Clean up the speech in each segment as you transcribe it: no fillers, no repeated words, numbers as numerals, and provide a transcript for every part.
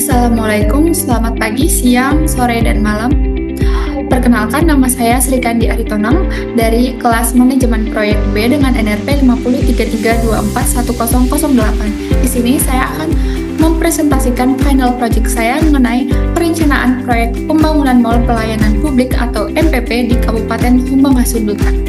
Assalamualaikum, selamat pagi, siang, sore, dan malam. Perkenalkan, nama saya Sri Kandi Aritonang dari kelas Manajemen Proyek B dengan NRP 5033241008. Di sini saya akan mempresentasikan final project saya mengenai perencanaan proyek pembangunan Mall Pelayanan Publik atau MPP di Kabupaten Humbang Hasundutan.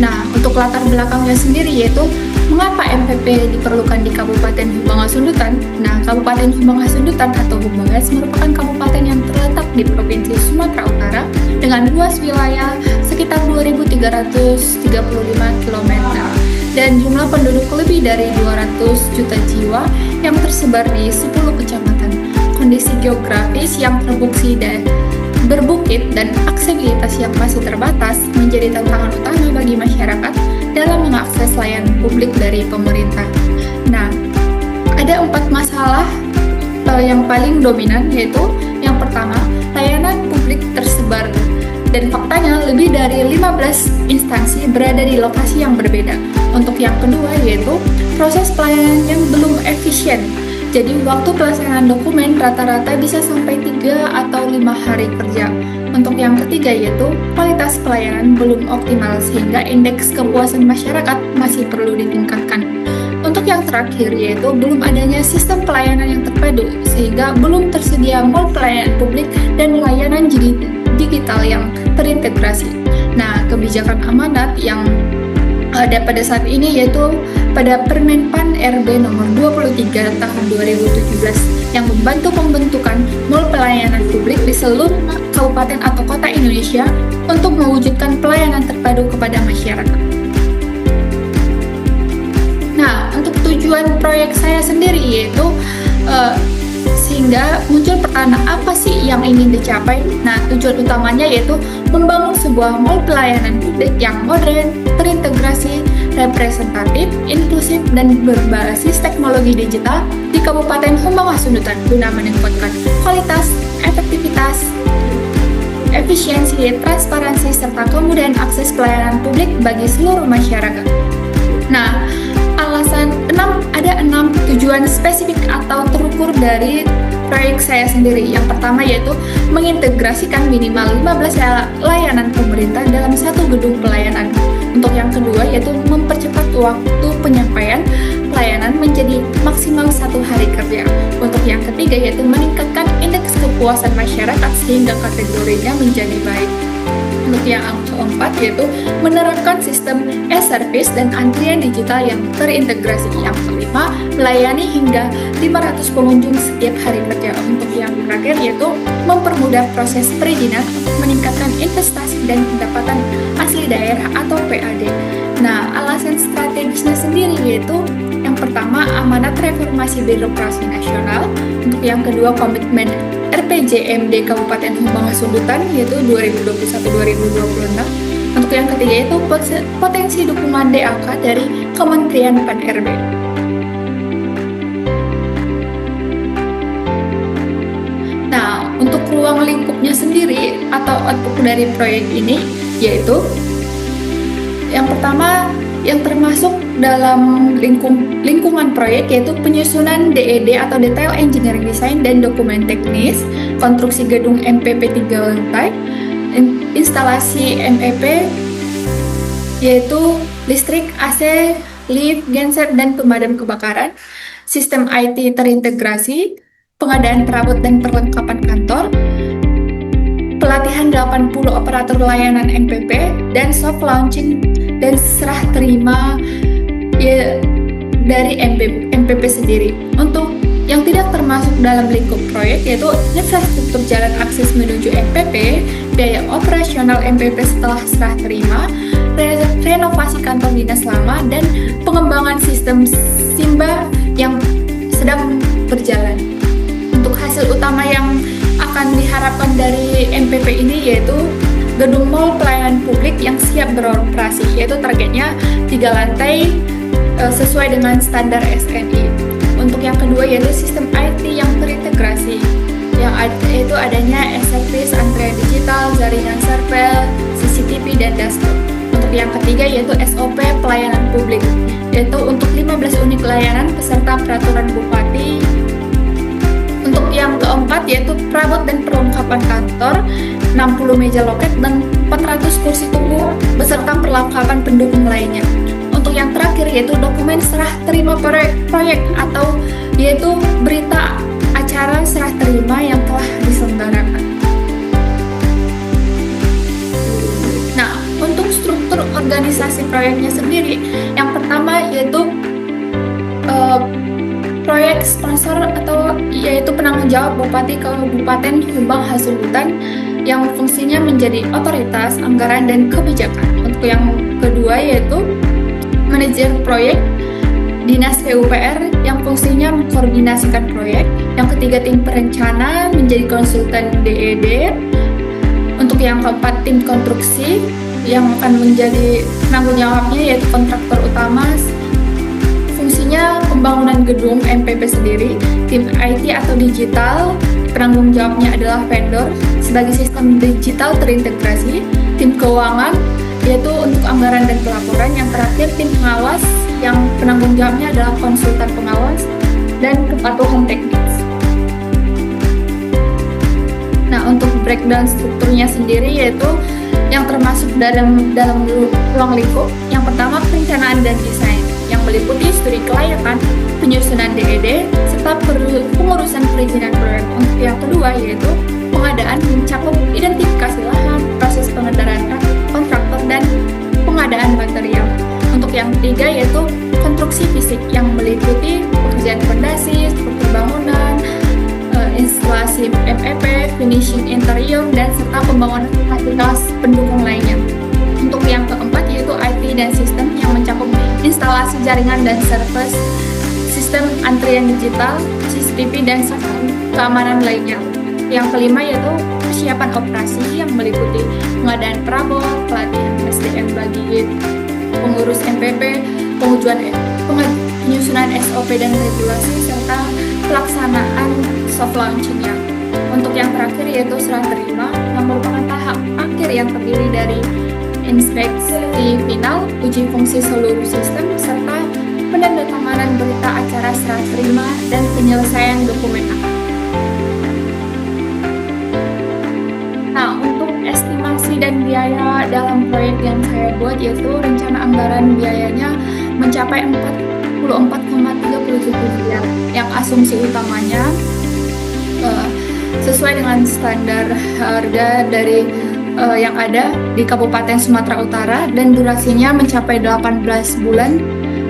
Nah, untuk latar belakangnya sendiri yaitu mengapa MPP diperlukan di Kabupaten Humbang Hasundutan? Nah, Kabupaten Humbang Hasundutan atau Humbangas merupakan kabupaten yang terletak di Provinsi Sumatera Utara dengan luas wilayah sekitar 2.335 km dan jumlah penduduk lebih dari 200 juta jiwa yang tersebar di 10 kecamatan. Kondisi geografis yang terbukti dan berbukit dan aksesibilitas yang masih terbatas menjadi tantangan utama bagi masyarakat dalam mengakses layanan publik dari pemerintah. Nah, ada 4 masalah yang paling dominan, yaitu yang pertama, layanan publik tersebar dan faktanya lebih dari 15 instansi berada di lokasi yang berbeda. Untuk yang kedua yaitu proses pelayanan yang belum efisien. Jadi waktu pelaksanaan dokumen rata-rata bisa sampai 3 atau 5 hari kerja. Untuk yang ketiga yaitu kualitas pelayanan belum optimal sehingga indeks kepuasan masyarakat masih perlu ditingkatkan. Untuk yang terakhir yaitu belum adanya sistem pelayanan yang terpadu sehingga belum tersedia mall pelayanan publik dan layanan digital yang terintegrasi. Nah, kebijakan amanat yang ada pada saat ini yaitu pada Permenpan RB nomor 23 tahun 2017 yang membantu pembentukan mall pelayanan publik di seluruh kabupaten atau kota Indonesia untuk mewujudkan pelayanan terpadu kepada masyarakat. Nah, untuk tujuan proyek saya sendiri yaitu sehingga muncul pertanyaan apa sih yang ingin dicapai? Nah, tujuan utamanya yaitu membangun sebuah mall pelayanan publik yang modern, terintegrasi, representatif, inklusif, dan berbasis teknologi digital di Kabupaten Humbang Hasundutan guna meningkatkan kualitas, efektivitas, efisiensi, transparansi, serta kemudahan akses pelayanan publik bagi seluruh masyarakat. Nah, ada 6 tujuan spesifik atau terukur dari proyek saya sendiri. Yang pertama yaitu mengintegrasikan minimal 15 layanan pemerintah dalam satu gedung pelayanan. Untuk yang kedua yaitu mempercepat waktu penyampaian pelayanan menjadi maksimal 1 hari kerja. Untuk yang ketiga yaitu meningkatkan indeks kepuasan masyarakat sehingga kategorinya menjadi baik. Untuk yang keempat yaitu menerapkan sistem e-service dan antrian digital yang terintegrasi. Yang kelima, melayani hingga 500 pengunjung setiap hari kerja. Untuk yang terakhir yaitu mempermudah proses perizinan untuk meningkatkan investasi dan pendapatan asli daerah atau PAD. Nah, alasan strategisnya sendiri yaitu yang pertama, amanat reformasi birokrasi nasional. Untuk yang kedua, komitmen RPJMD Kabupaten Humbang Hasundutan yaitu 2021-2026. Untuk yang ketiga itu potensi dukungan DAK dari Kementerian Pan-RB. Nah, untuk ruang lingkupnya sendiri atau output dari proyek ini yaitu yang pertama yang termasuk dalam lingkungan proyek yaitu penyusunan DED atau Detail Engineering Design dan dokumen teknis, konstruksi gedung MPP 3 lantai, instalasi MEP yaitu listrik, AC, lift, genset, dan pemadam kebakaran, sistem IT terintegrasi, pengadaan perabot dan perlengkapan kantor, pelatihan 80 operator layanan MPP, dan soft launching dan serah terima dari MPP sendiri. Untuk yang tidak termasuk dalam lingkup proyek yaitu infrastruktur jalan akses menuju MPP, biaya operasional MPP setelah serah terima, renovasi kantor dinas lama, dan pengembangan sistem SIMBA yang sedang berjalan. Untuk hasil utama yang akan diharapkan dari MPP ini yaitu gedung mall pelayanan publik yang siap beroperasi, yaitu targetnya 3 lantai sesuai dengan standar SNI. Untuk yang kedua yaitu sistem IT yang terintegrasi, yang itu adanya e-service, antrian digital, jaringan server, CCTV, dan dashboard. Untuk Untuk yang ketiga yaitu SOP pelayanan publik, yaitu untuk 15 unit layanan beserta peraturan bupati. Untuk yang keempat yaitu perabot dan perlengkapan kantor, 60 meja loket dan 400 kursi tunggu beserta perlengkapan pendukung lainnya. Untuk yang terakhir yaitu dokumen serah terima proyek atau yaitu berita acara serah terima yang telah diselenggarakan. Nah, untuk struktur organisasi proyeknya sendiri, yang pertama yaitu proyek sponsor atau yaitu penanggung jawab Bupati Kabupaten Hubang Hasundutan yang fungsinya menjadi otoritas anggaran dan kebijakan. Untuk yang kedua yaitu manajer proyek Dinas PUPR yang fungsinya mengkoordinasikan proyek. Yang ketiga tim perencana menjadi konsultan DED. Untuk yang keempat tim konstruksi yang akan menjadi penanggung jawabnya yaitu kontraktor utama. Fungsinya pembangunan gedung MPP sendiri. Tim IT atau digital, penanggung jawabnya adalah vendor sebagai sistem digital terintegrasi. Tim keuangan yaitu untuk anggaran dan pelaporan. Yang terakhir tim pengawas yang penanggung jawabnya adalah konsultan pengawas dan kepatuhan teknis. Nah, untuk breakdown strukturnya sendiri yaitu yang termasuk dalam ruang lingkup. Yang pertama perencanaan dan desain yang meliputi studi kelayakan, penyusunan DED, serta pengurusan perizinan proyek. Untuk yang kedua yaitu pengadaan mencakup identifikasi lahan, proses pengendaraan kontraktor, dan pengadaan material. Untuk yang ketiga yaitu konstruksi fisik yang meliputi pekerjaan fondasi, struktur bangunan, instalasi MEP, finishing interior, dan serta pembangunan fasilitas pendukung lainnya. Untuk yang keempat yaitu IT dan sistem yang mencakup instalasi jaringan dan service, sistem antrian digital, CCTV, dan sistem keamanan lainnya. Yang kelima yaitu persiapan operasi yang meliputi pengadaan perabot, pelatihan SDM bagi pengurus MPP, penyusunan SOP dan regulasi, serta pelaksanaan soft launching-nya. Untuk yang terakhir yaitu serah terima yang merupakan tahap akhir yang terdiri dari inspeksi final, uji fungsi seluruh sistem, serta penandatanganan berita acara serah terima dan penyelesaian dokumen akad. Nah, untuk estimasi dan biaya dalam proyek yang saya buat yaitu rencana anggaran biayanya mencapai 44,37 miliar. Yang asumsi utamanya sesuai dengan standar harga dari yang ada di Kabupaten Sumatera Utara dan durasinya mencapai 18 bulan.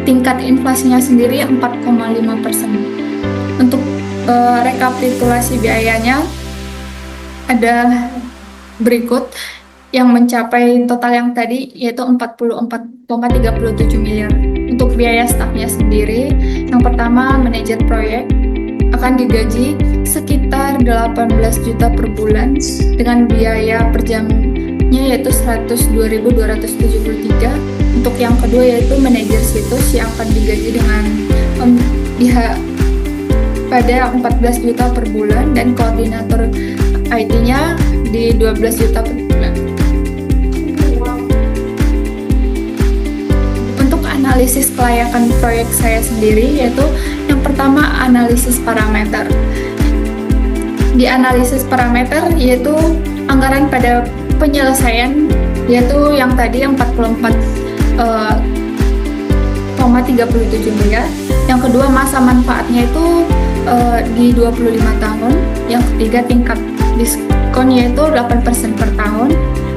Tingkat inflasinya sendiri 4,5%. Untuk rekapitulasi biayanya ada berikut yang mencapai total yang tadi yaitu 44,37 miliar. Untuk biaya stafnya sendiri, yang pertama manajer proyek akan digaji sekitar 18 juta per bulan dengan biaya per jamnya yaitu 102.273. Untuk yang kedua yaitu manajer situs yang akan digaji dengan pada 14 juta per bulan dan koordinator IT-nya di 12 juta per bulan. Untuk analisis kelayakan proyek saya sendiri yaitu yang pertama analisis parameter. Di analisis parameter yaitu anggaran pada penyelesaian yaitu yang tadi 44,37 miliar. Yang kedua masa manfaatnya itu di 25 tahun. Yang ketiga tingkat diskon yaitu 8% per tahun.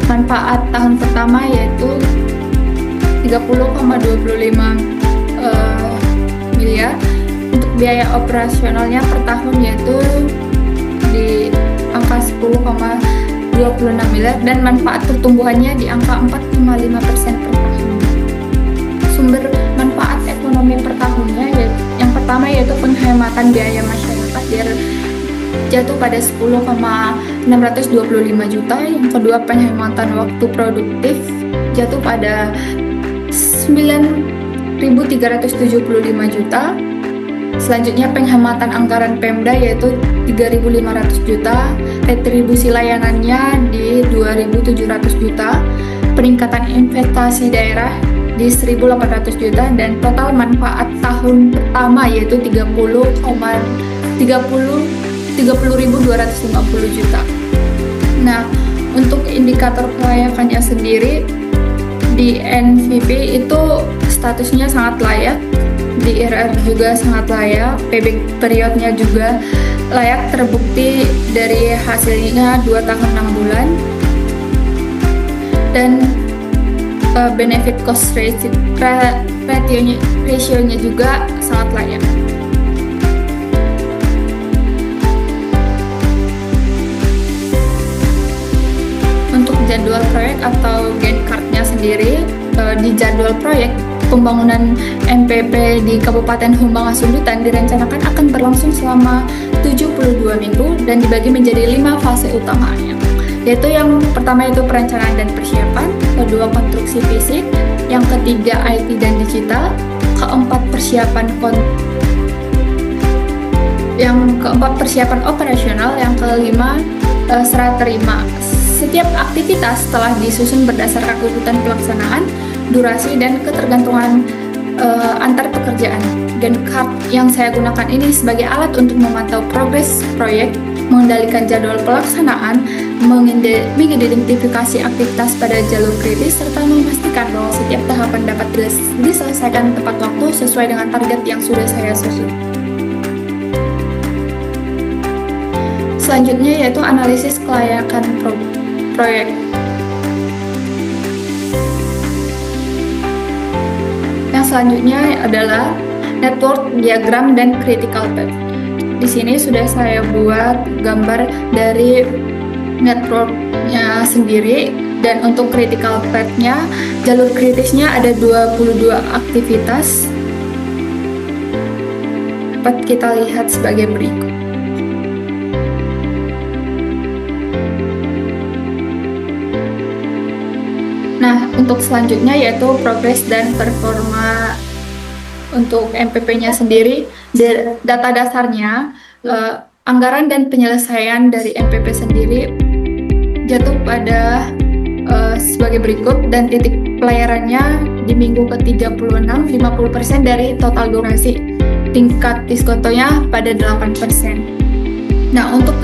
Manfaat tahun pertama yaitu 30,25 miliar. Untuk biaya operasionalnya per tahun yaitu di angka 10,26 miliar dan manfaat pertumbuhannya di angka 4,5% per tahun. Sumber manfaat ekonomi per tahunnya yang pertama yaitu penghematan biaya masyarakat jatuh pada 10,625 juta. Yang kedua penghematan waktu produktif jatuh pada 9.375 juta. Selanjutnya penghematan anggaran Pemda yaitu 3.500 juta, retribusi layanannya di 2.700 juta, peningkatan investasi daerah di 1.800 juta dan total manfaat tahun pertama yaitu 30.250 juta. Nah, untuk indikator kelayakannya sendiri di NVP itu statusnya sangat layak, di IRR juga sangat layak, payback periodnya juga layak, terbukti dari hasilnya 2 tahun 6 bulan, dan benefit cost ratio-nya juga sangat layak. Untuk jadwal proyek atau Gantt chart-nya sendiri, di jadwal proyek pembangunan MPP di Kabupaten Humbalang Sundutan direncanakan akan berlangsung selama 72 minggu dan dibagi menjadi 5 fase utamanya, yaitu yang pertama itu perencanaan dan persiapan, kedua konstruksi fisik, yang ketiga IT dan digital, keempat persiapan operasional, yang kelima serah terima. Setiap aktivitas telah disusun berdasarkan urutan pelaksanaan, durasi, dan ketergantungan antar pekerjaan. Gantt chart yang saya gunakan ini sebagai alat untuk memantau progres proyek, mengendalikan jadwal pelaksanaan, mengidentifikasi aktivitas pada jalur kritis, serta memastikan bahwa setiap tahapan dapat diselesaikan tepat waktu sesuai dengan target yang sudah saya susun. Selanjutnya yaitu analisis kelayakan proyek. Yang selanjutnya adalah network diagram dan critical path. Di sini sudah saya buat gambar dari networknya sendiri, dan untuk critical path-nya, jalur kritisnya ada 22 aktivitas. Dapat kita lihat sebagai berikut. Nah, untuk selanjutnya yaitu progres dan performa. Untuk MPP-nya sendiri, data dasarnya, anggaran dan penyelesaian dari MPP sendiri jatuh pada sebagai berikut, dan titik pelayarannya di minggu ke-36 50% dari total durasi. Tingkat diskontonya pada 8%. Nah, untuk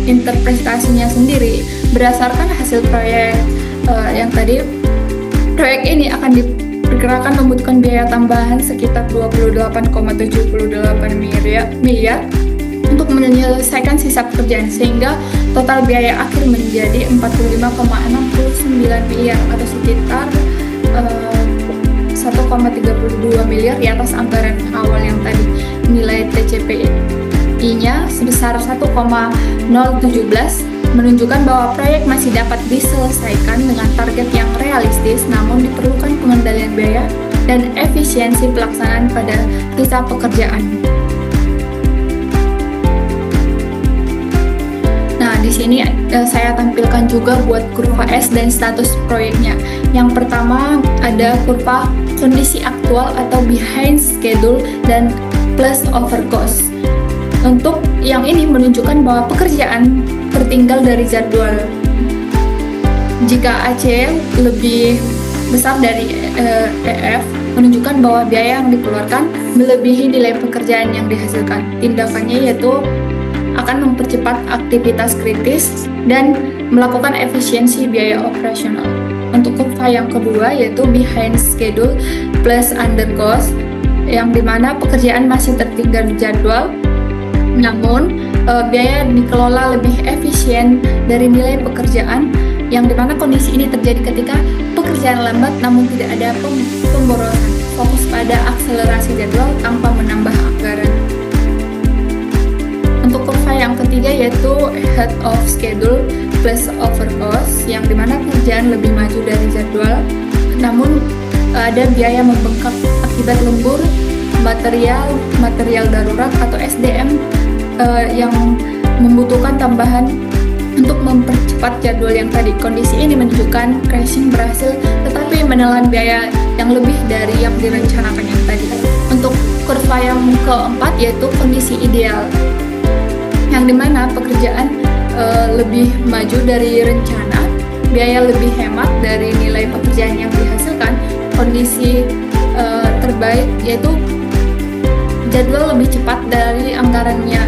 interpretasinya sendiri berdasarkan hasil proyek yang tadi, proyek ini akan diperkirakan membutuhkan biaya tambahan sekitar 28,78 miliar untuk menyelesaikan sisa pekerjaan, sehingga total biaya akhir menjadi 45,69 miliar atau sekitar 1,32 miliar di atas anggaran awal yang tadi. Nilai TCPI-nya sebesar 1,017 menunjukkan bahwa proyek masih dapat diselesaikan dengan target yang realistis, namun diperlukan pengendalian biaya dan efisiensi pelaksanaan pada sisa pekerjaan. Nah, di sini saya tampilkan juga buat kurva S dan status proyeknya. Yang pertama ada kurva kondisi aktual atau behind schedule dan plus over cost. Untuk yang ini menunjukkan bahwa pekerjaan tertinggal dari jadwal. Jika AC lebih besar dari EF, menunjukkan bahwa biaya yang dikeluarkan melebihi nilai pekerjaan yang dihasilkan. Tindakannya yaitu akan mempercepat aktivitas kritis dan melakukan efisiensi biaya operasional. Untuk kurva yang kedua yaitu behind schedule plus under cost, yang dimana pekerjaan masih tertinggal di jadwal, namun biaya dikelola lebih efisien dari nilai pekerjaan, yang dimana kondisi ini terjadi ketika pekerjaan lambat namun tidak ada pemborosan. Fokus pada akselerasi jadwal tanpa menambah anggaran. Untuk kurva yang ketiga yaitu ahead of schedule plus over cost, yang dimana pekerjaan lebih maju dari jadwal, namun ada biaya membengkak akibat lembur, material darurat atau SDM yang membutuhkan tambahan untuk mempercepat jadwal yang tadi. Kondisi ini menunjukkan crashing berhasil tetapi menelan biaya yang lebih dari yang direncanakan yang tadi. Untuk kurva yang keempat yaitu kondisi ideal, yang dimana pekerjaan lebih maju dari rencana, biaya lebih hemat dari nilai pekerjaan yang dihasilkan. Kondisi terbaik yaitu jadwal lebih cepat dari anggarannya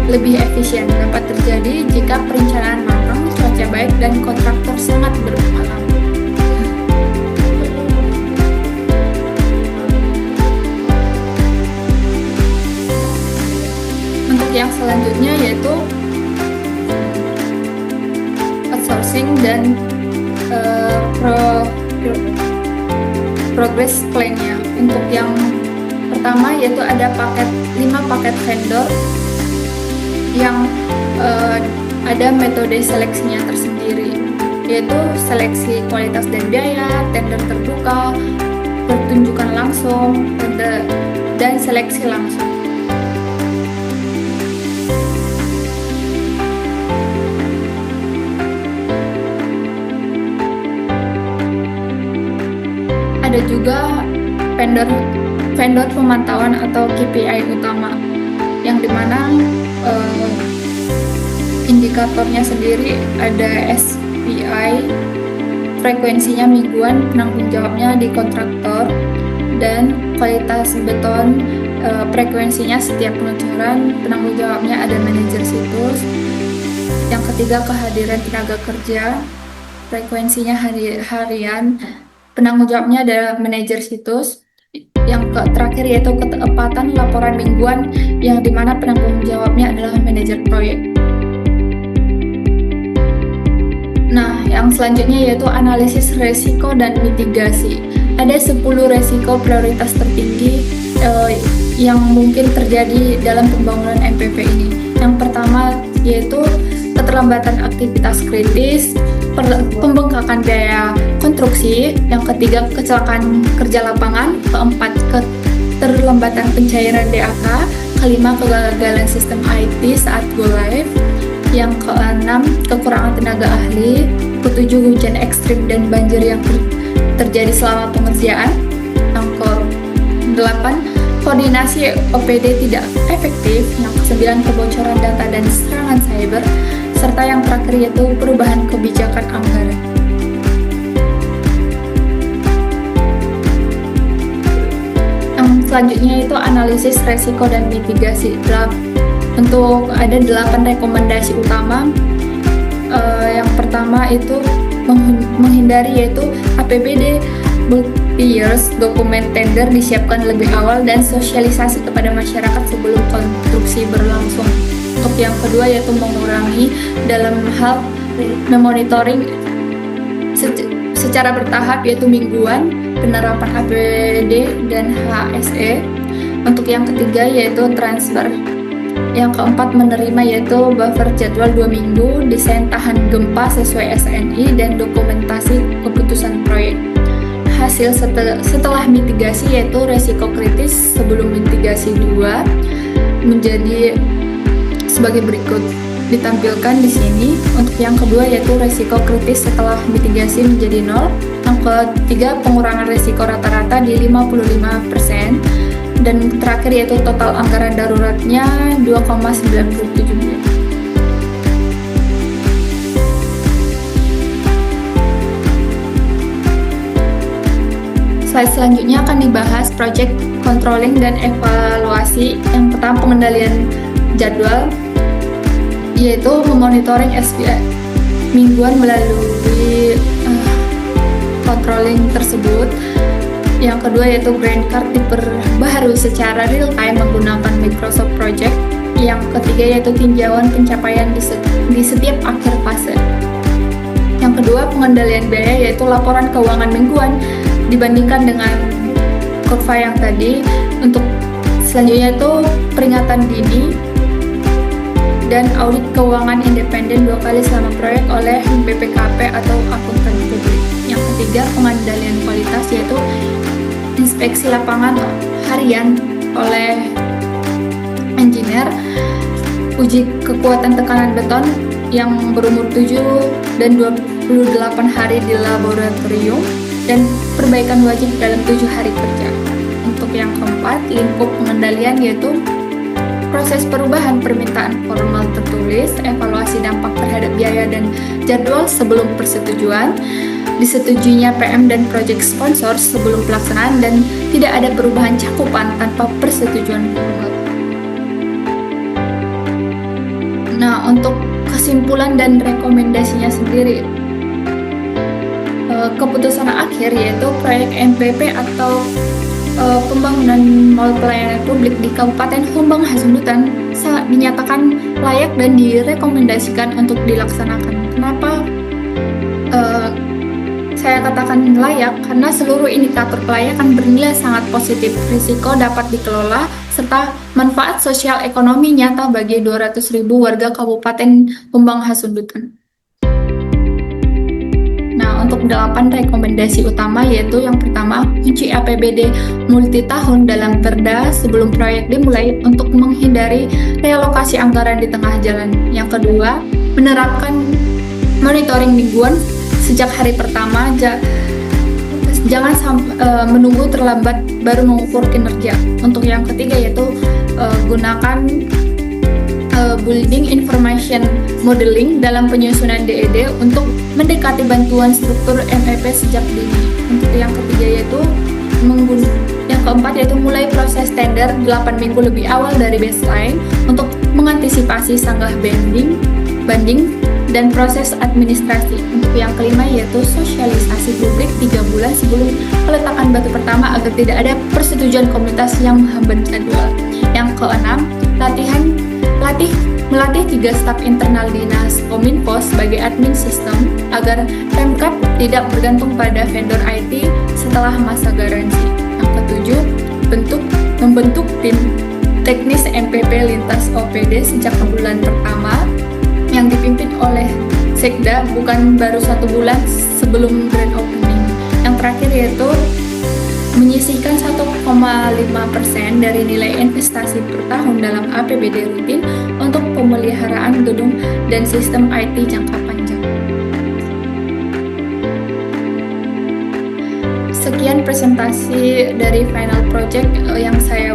lebih efisien dapat terjadi jika perencanaan matang, cuaca baik, dan kontraktor sangat berpengalaman. Untuk yang selanjutnya yaitu outsourcing dan progress plan-nya. Untuk yang pertama yaitu ada 5 paket vendor yang ada metode seleksinya tersendiri, yaitu seleksi kualitas dan biaya, tender terbuka, pertunjukan langsung, dan seleksi langsung. Ada juga vendor pemantauan atau KPI utama, yang dimana indikatornya sendiri ada SPI, frekuensinya mingguan, penanggung jawabnya di kontraktor, dan kualitas beton, frekuensinya setiap pengecoran, penanggung jawabnya ada manajer situs. Yang ketiga, kehadiran tenaga kerja, frekuensinya harian, penanggung jawabnya ada manajer situs. Yang terakhir yaitu ketepatan laporan mingguan, yang dimana penanggung jawabnya adalah manajer proyek. Nah, yang selanjutnya yaitu analisis resiko dan mitigasi. Ada 10 resiko prioritas tertinggi yang mungkin terjadi dalam pembangunan MPP ini. Yang pertama yaitu keterlambatan aktivitas kritis, pembengkakan biaya konstruksi, yang ketiga kecelakaan kerja lapangan, keempat keterlambatan pencairan DAK, kelima kegagalan sistem IT saat go live, yang keenam kekurangan tenaga ahli, ketujuh hujan ekstrim dan banjir yang terjadi selama pengerjaan, yang ke-8 koordinasi OPD tidak efektif, yang ke-9 kebocoran data dan serangan cyber, serta yang terakhir yaitu perubahan kebijakan anggaran. Yang selanjutnya itu analisis resiko dan mitigasi. Untuk ada 8 rekomendasi utama. Yang pertama itu menghindari yaitu APBD multi-years, dokumen tender disiapkan lebih awal dan sosialisasi kepada masyarakat sebelum konstruksi berlangsung. Untuk yang kedua yaitu mengurangi dalam hal memonitoring secara bertahap yaitu mingguan, penerapan APD dan HSE. Untuk yang ketiga yaitu transfer. Yang keempat menerima yaitu buffer jadwal 2 minggu, desain tahan gempa sesuai SNI, dan dokumentasi keputusan proyek. Hasil setelah mitigasi yaitu resiko kritis sebelum mitigasi 2 menjadi sebagai berikut ditampilkan di sini. Untuk yang kedua yaitu resiko kritis setelah mitigasi menjadi 0. Yang ketiga pengurangan resiko rata-rata di 55%. Dan terakhir yaitu total anggaran daruratnya 2,97 miliar. Slide selanjutnya akan dibahas project controlling dan evaluasi. Yang pertama pengendalian jadwal, yaitu memonitoring SPI mingguan melalui controlling tersebut. Yang kedua yaitu grant card diperbaharui secara real time menggunakan Microsoft Project. Yang ketiga yaitu tinjauan pencapaian di setiap akhir fase. Yang kedua pengendalian biaya yaitu laporan keuangan mingguan dibandingkan dengan kurva yang tadi. Untuk selanjutnya itu peringatan dini dan audit keuangan independen 2 kali selama proyek oleh BPKP atau akuntan publik. Yang ketiga pengendalian kualitas yaitu inspeksi lapangan harian oleh engineer, uji kekuatan tekanan beton yang berumur 7 dan 28 hari di laboratorium, dan perbaikan wajib dalam 7 hari kerja. Untuk yang keempat, lingkup pengendalian yaitu proses perubahan permintaan formal tertulis, evaluasi dampak terhadap biaya dan jadwal sebelum persetujuan, disetujuinya PM dan project sponsor sebelum pelaksanaan, dan tidak ada perubahan cakupan tanpa persetujuan formal. Nah, untuk kesimpulan dan rekomendasinya sendiri, keputusan akhir yaitu proyek MPP atau pembangunan mall pelayanan publik di Kabupaten Humbang Hasundutan sangat dinyatakan layak dan direkomendasikan untuk dilaksanakan. Kenapa saya katakan layak? Karena seluruh indikator kelayakan bernilai sangat positif, risiko dapat dikelola, serta manfaat sosial ekonomi nyata bagi 200.000 warga Kabupaten Humbang Hasundutan. Nah, untuk 8 rekomendasi utama yaitu yang pertama, kunci APBD multitahun dalam Perda sebelum proyek dimulai untuk menghindari realokasi anggaran di tengah jalan. Yang kedua, menerapkan monitoring mingguan sejak hari pertama, jangan menunggu terlambat baru mengukur kinerja. Untuk yang ketiga yaitu gunakan Building Information Modeling dalam penyusunan DED untuk mendekati bantuan struktur MPP sejak dini. Untuk yang ketiga yaitu yang keempat yaitu mulai proses tender 8 minggu lebih awal dari baseline untuk mengantisipasi sanggah banding dan proses administrasi. Untuk yang kelima yaitu sosialisasi publik 3 bulan sebelum peletakan batu pertama agar tidak ada persetujuan komunitas yang menghambat jadwal. Yang keenam, melatih 3 staf internal dinas Kominfo sebagai admin sistem agar Pemkab tidak bergantung pada vendor IT setelah masa garansi. Yang ketujuh, membentuk tim teknis MPP lintas OPD sejak bulan pertama yang dipimpin oleh Sekda, bukan baru 1 bulan sebelum grand opening. Yang terakhir yaitu menyisihkan 1,5% dari nilai investasi per tahun dalam APBD rutin untuk pemeliharaan gedung dan sistem IT jangka panjang. Sekian presentasi dari final project yang saya